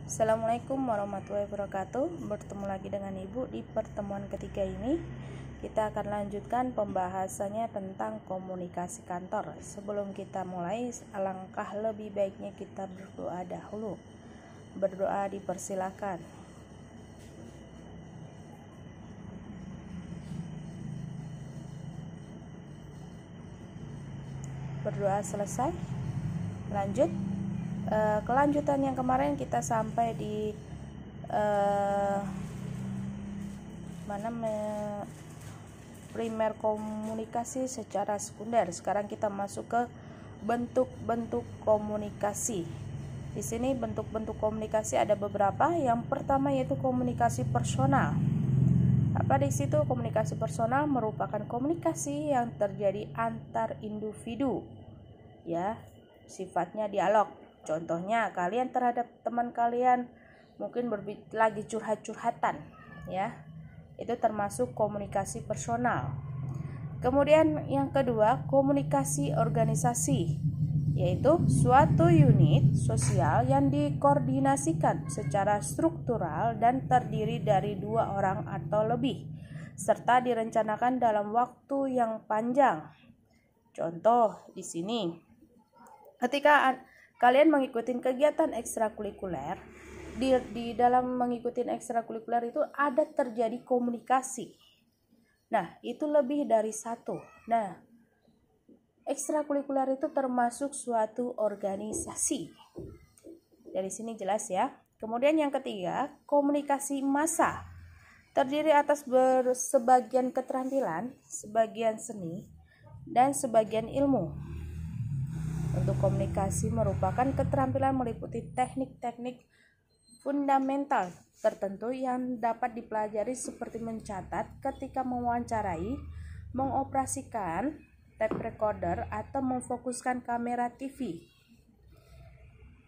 Assalamualaikum warahmatullahi wabarakatuh. Bertemu lagi dengan Ibu di pertemuan ketiga ini. Kita akan lanjutkan pembahasannya tentang komunikasi kantor. Sebelum kita mulai, alangkah lebih baiknya kita berdoa dahulu. Berdoa dipersilakan. Berdoa selesai. Lanjut. Kelanjutan yang kemarin kita sampai di primer komunikasi secara sekunder. Sekarang kita masuk ke bentuk-bentuk komunikasi. Di sini bentuk-bentuk komunikasi ada beberapa. Yang pertama yaitu komunikasi personal. Apa di situ? Komunikasi personal merupakan komunikasi yang terjadi antar individu, ya, sifatnya dialog. Contohnya kalian terhadap teman kalian mungkin lagi curhat-curhatan, ya. Itu termasuk komunikasi personal. Kemudian yang kedua, komunikasi organisasi, yaitu suatu unit sosial yang dikoordinasikan secara struktural dan terdiri dari 2 orang atau lebih, serta direncanakan dalam waktu yang panjang. Contoh di sini, ketika kalian mengikuti kegiatan ekstrakurikuler, di dalam mengikuti ekstrakurikuler itu ada terjadi komunikasi. Nah, itu lebih dari satu. Nah, ekstrakurikuler itu termasuk suatu organisasi. Dari sini jelas ya. Kemudian yang ketiga, komunikasi massa. Terdiri atas sebagian keterampilan, sebagian seni, dan sebagian ilmu. Untuk komunikasi merupakan keterampilan meliputi teknik-teknik fundamental tertentu yang dapat dipelajari seperti mencatat ketika mewawancarai, mengoperasikan tape recorder, atau memfokuskan kamera TV.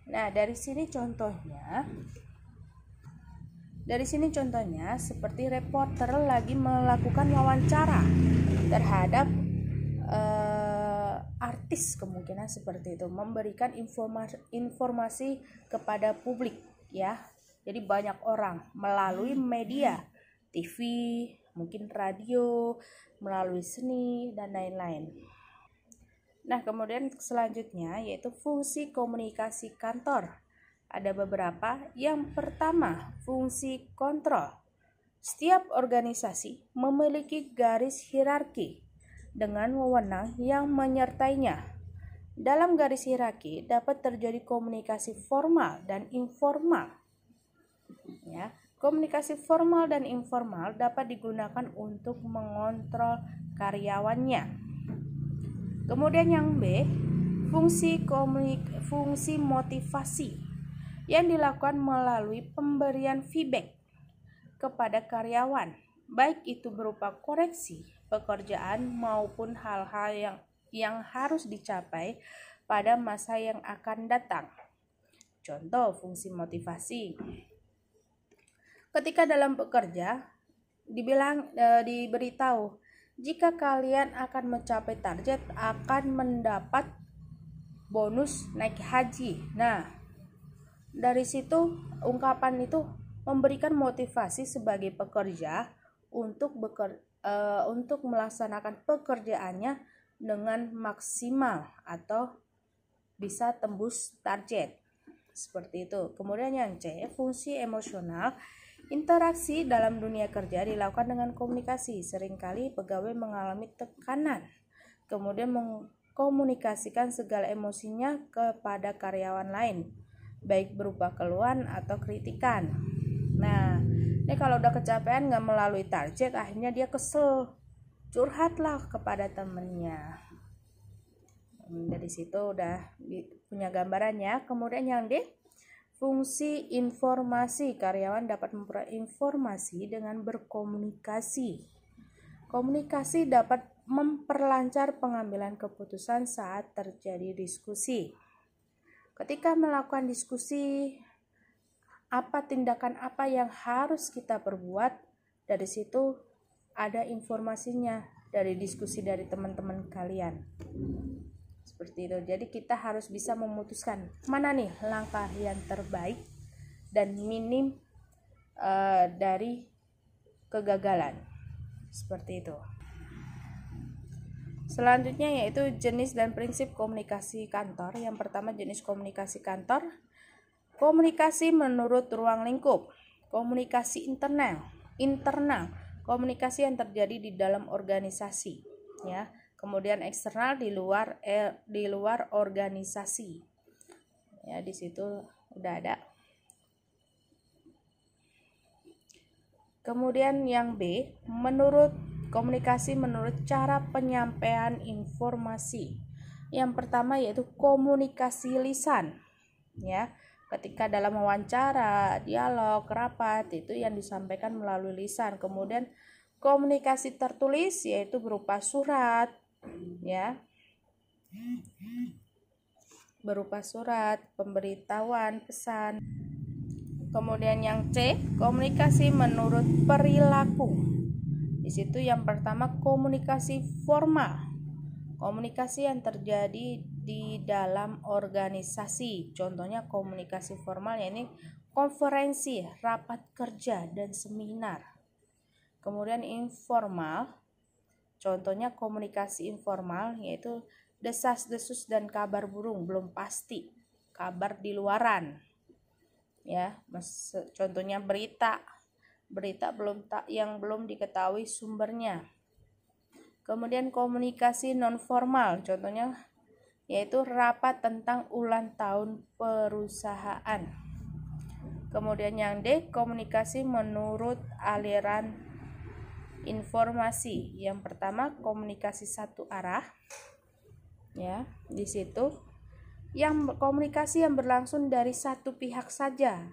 Nah, dari sini contohnya seperti reporter lagi melakukan wawancara terhadap artis, kemungkinan seperti itu, memberikan informasi kepada publik, ya. Jadi banyak orang melalui media TV, mungkin radio, melalui seni dan lain-lain. Nah, kemudian selanjutnya yaitu fungsi komunikasi kantor. Ada beberapa. Yang pertama, fungsi kontrol. Setiap organisasi memiliki garis hierarki dengan wewenang yang menyertainya. Dalam garis hierarki dapat terjadi komunikasi formal dan informal. Ya, komunikasi formal dan informal dapat digunakan untuk mengontrol karyawannya. Kemudian yang B, fungsi motivasi yang dilakukan melalui pemberian feedback kepada karyawan, baik itu berupa koreksi pekerjaan maupun hal-hal yang harus dicapai pada masa yang akan datang. Contoh fungsi motivasi. Ketika dalam bekerja diberitahu jika kalian akan mencapai target akan mendapat bonus naik haji. Nah, dari situ ungkapan itu memberikan motivasi sebagai pekerja untuk melaksanakan pekerjaannya dengan maksimal atau bisa tembus target. Seperti itu. Kemudian yang C, fungsi emosional. Interaksi dalam dunia kerja dilakukan dengan komunikasi. Seringkali pegawai mengalami tekanan, kemudian mengkomunikasikan segala emosinya kepada karyawan lain, baik berupa keluhan atau kritikan. Nah, ini kalau udah kecapean nggak melalui target, akhirnya dia kesel, curhatlah kepada temennya. Dari situ udah punya gambarannya. Kemudian yang D, fungsi informasi. Karyawan dapat memperoleh informasi dengan berkomunikasi. Komunikasi dapat memperlancar pengambilan keputusan saat terjadi diskusi. Ketika melakukan diskusi, tindakan apa yang harus kita perbuat, dari situ ada informasinya dari diskusi dari teman-teman kalian. Seperti itu. Jadi kita harus bisa memutuskan mana nih langkah yang terbaik dan minim dari kegagalan. Seperti itu. Selanjutnya yaitu jenis dan prinsip komunikasi kantor. Yang pertama, jenis komunikasi kantor. Komunikasi menurut ruang lingkup. Komunikasi internal. Komunikasi yang terjadi di dalam organisasi, ya. Kemudian eksternal di luar organisasi. Ya, di situ udah ada. Kemudian yang B, komunikasi menurut cara penyampaian informasi. Yang pertama yaitu komunikasi lisan, ya. Ketika dalam wawancara, dialog, rapat, itu yang disampaikan melalui lisan. Kemudian komunikasi tertulis yaitu berupa surat, ya. Berupa surat, pemberitahuan, pesan. Kemudian yang C, komunikasi menurut perilaku. Di situ yang pertama komunikasi formal. Komunikasi yang terjadi di dalam organisasi. Contohnya komunikasi formal yakni konferensi, rapat kerja, dan seminar. Kemudian informal. Contohnya komunikasi informal yaitu desas-desus dan kabar burung belum pasti, kabar di luaran. Ya, contohnya berita yang belum diketahui sumbernya. Kemudian komunikasi non formal, contohnya yaitu rapat tentang ulang tahun perusahaan. Kemudian yang D, komunikasi menurut aliran informasi. Yang pertama komunikasi satu arah, ya. Di situ yang komunikasi yang berlangsung dari satu pihak saja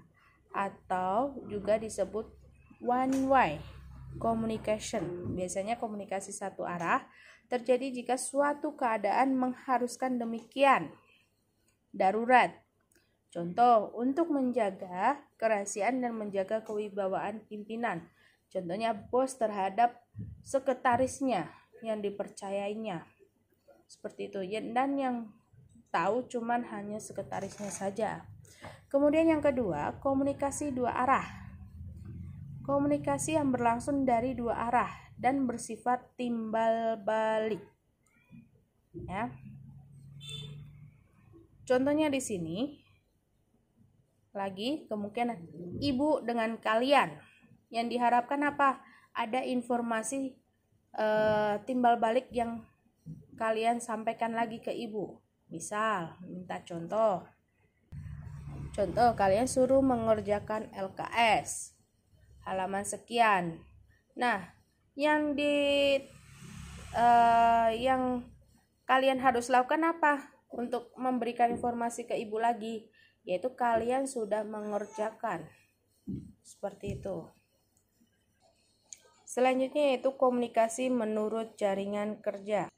atau juga disebut one way communication. Biasanya komunikasi satu arah terjadi jika suatu keadaan mengharuskan demikian, darurat. Contoh, untuk menjaga kerahasiaan dan menjaga kewibawaan pimpinan. Contohnya bos terhadap sekretarisnya yang dipercayainya. Seperti itu. Dan yang tahu cuman hanya sekretarisnya saja. Kemudian yang kedua, komunikasi dua arah. Komunikasi yang berlangsung dari dua arah dan bersifat timbal balik. Ya. Contohnya di sini lagi kemungkinan ibu dengan kalian. Yang diharapkan apa? Ada informasi timbal balik yang kalian sampaikan lagi ke ibu. Misal, minta contoh. Contoh, kalian suruh mengerjakan LKS halaman sekian. Nah, yang kalian harus lakukan apa untuk memberikan informasi ke ibu lagi? Yaitu kalian sudah mengerjakan. Seperti itu. Selanjutnya yaitu komunikasi menurut jaringan kerja.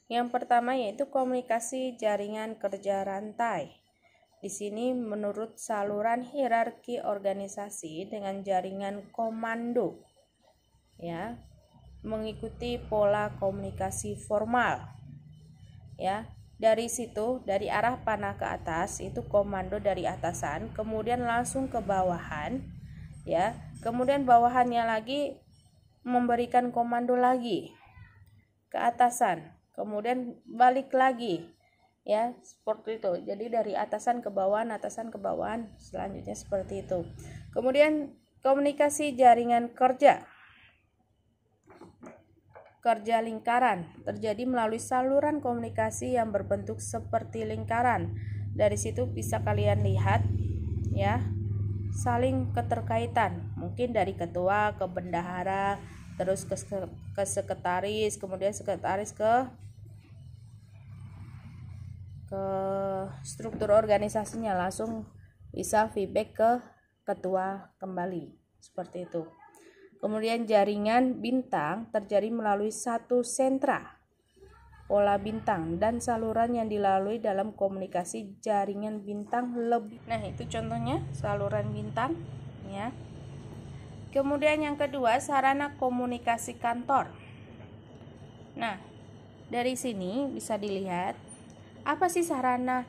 Yang pertama yaitu komunikasi jaringan kerja rantai. Di sini menurut saluran hierarki organisasi dengan jaringan komando. Ya, mengikuti pola komunikasi formal. Ya, dari situ dari arah panah ke atas itu komando dari atasan, kemudian langsung ke bawahan, ya. Kemudian bawahannya lagi memberikan komando lagi ke atasan, kemudian balik lagi, ya, seperti itu. Jadi dari atasan ke bawahan, selanjutnya seperti itu. Kemudian komunikasi jaringan kerja lingkaran terjadi melalui saluran komunikasi yang berbentuk seperti lingkaran. Dari situ bisa kalian lihat, ya, saling keterkaitan, mungkin dari ketua ke bendahara, terus ke sekretaris, kemudian sekretaris ke struktur organisasinya, langsung bisa feedback ke ketua kembali, seperti itu. Kemudian jaringan bintang terjadi melalui satu sentra pola bintang dan saluran yang dilalui dalam komunikasi jaringan bintang lebih. Nah, itu contohnya saluran bintang, ya. Kemudian yang kedua, sarana komunikasi kantor. Nah, dari sini bisa dilihat apa sih sarana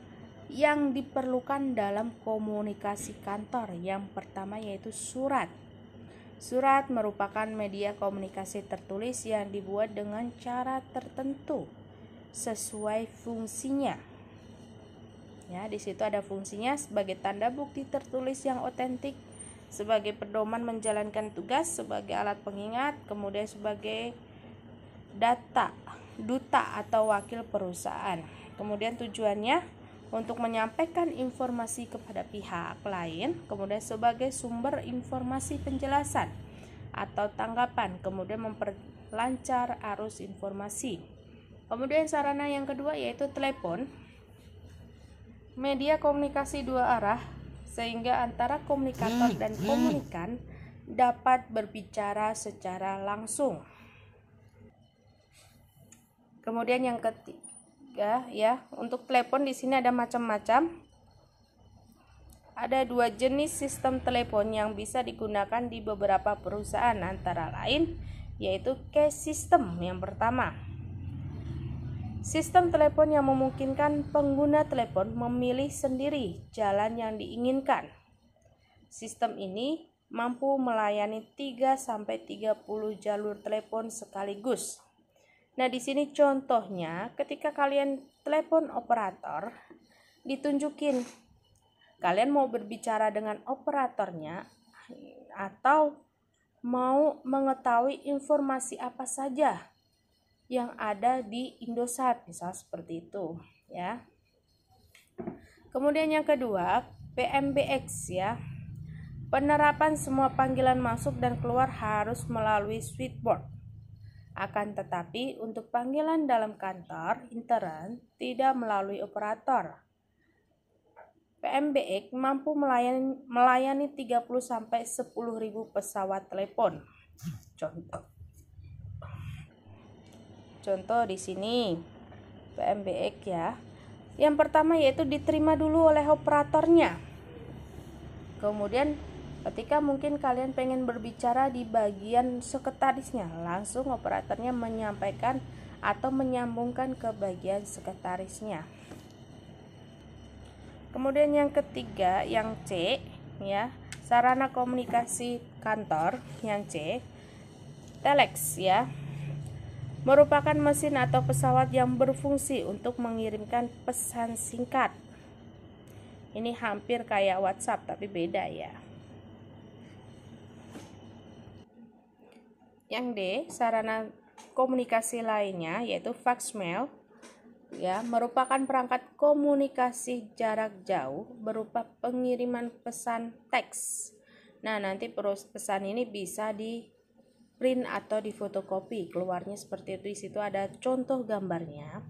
yang diperlukan dalam komunikasi kantor. Yang pertama yaitu surat. Surat merupakan media komunikasi tertulis yang dibuat dengan cara tertentu sesuai fungsinya. Ya, di situ ada fungsinya sebagai tanda bukti tertulis yang otentik, sebagai pedoman menjalankan tugas, sebagai alat pengingat, kemudian sebagai duta atau wakil perusahaan. Kemudian tujuannya untuk menyampaikan informasi kepada pihak lain, kemudian sebagai sumber informasi penjelasan atau tanggapan, kemudian memperlancar arus informasi. Kemudian sarana yang kedua yaitu telepon. Media komunikasi dua arah, sehingga antara komunikator dan komunikan dapat berbicara secara langsung. Kemudian yang ketiga ya, untuk telepon di sini ada macam-macam. Ada 2 jenis sistem telepon yang bisa digunakan di beberapa perusahaan, antara lain yaitu cash system. Yang pertama, sistem telepon yang memungkinkan pengguna telepon memilih sendiri jalan yang diinginkan. Sistem ini mampu melayani 3-30 jalur telepon sekaligus. Nah, di sini contohnya ketika kalian telepon operator, ditunjukin kalian mau berbicara dengan operatornya atau mau mengetahui informasi apa saja yang ada di Indosat, misal seperti itu ya. Kemudian yang kedua, PMBX ya. Penerapan semua panggilan masuk dan keluar harus melalui switchboard. Akan tetapi untuk panggilan dalam kantor intern tidak melalui operator. PMBX mampu melayani 30-10.000 pesawat telepon. Contoh di sini PMBX ya. Yang pertama yaitu diterima dulu oleh operatornya. Kemudian ketika mungkin kalian pengen berbicara di bagian sekretarisnya, langsung operatornya menyampaikan atau menyambungkan ke bagian sekretarisnya. Kemudian yang ketiga, yang C ya, sarana komunikasi kantor. Yang C, telex ya. Merupakan mesin atau pesawat yang berfungsi untuk mengirimkan pesan singkat. Ini hampir kayak WhatsApp tapi beda ya. Yang D, sarana komunikasi lainnya yaitu fax mail ya, merupakan perangkat komunikasi jarak jauh berupa pengiriman pesan teks. Nah, nanti pesan ini bisa di print atau di fotokopi, keluarnya seperti itu. Di situ ada contoh gambarnya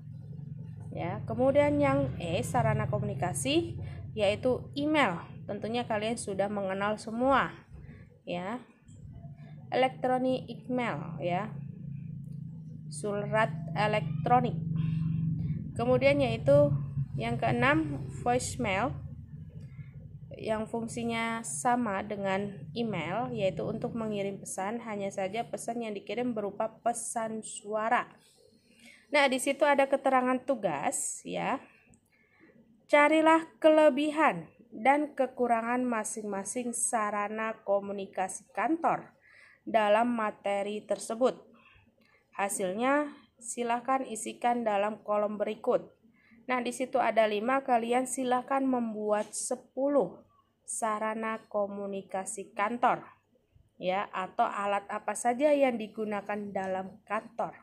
ya. Kemudian yang E, sarana komunikasi yaitu email. Tentunya kalian sudah mengenal semua ya, elektronik email ya, surat elektronik. Kemudian yaitu yang keenam, voicemail, yang fungsinya sama dengan email, yaitu untuk mengirim pesan, hanya saja pesan yang dikirim berupa pesan suara. Nah, di situ ada keterangan tugas ya. Carilah kelebihan dan kekurangan masing-masing sarana komunikasi kantor dalam materi tersebut. Hasilnya silakan isikan dalam kolom berikut. Nah, di situ ada 5, kalian silakan membuat 10 sarana komunikasi kantor ya, atau alat apa saja yang digunakan dalam kantor.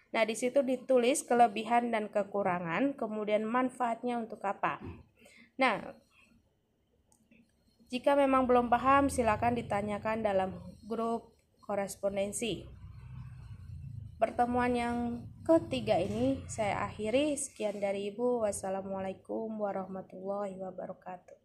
Nah, di situ ditulis kelebihan dan kekurangan, kemudian manfaatnya untuk apa. Nah, jika memang belum paham, silakan ditanyakan dalam grup korespondensi. Pertemuan yang ketiga ini saya akhiri. Sekian dari Ibu. Wassalamualaikum warahmatullahi wabarakatuh.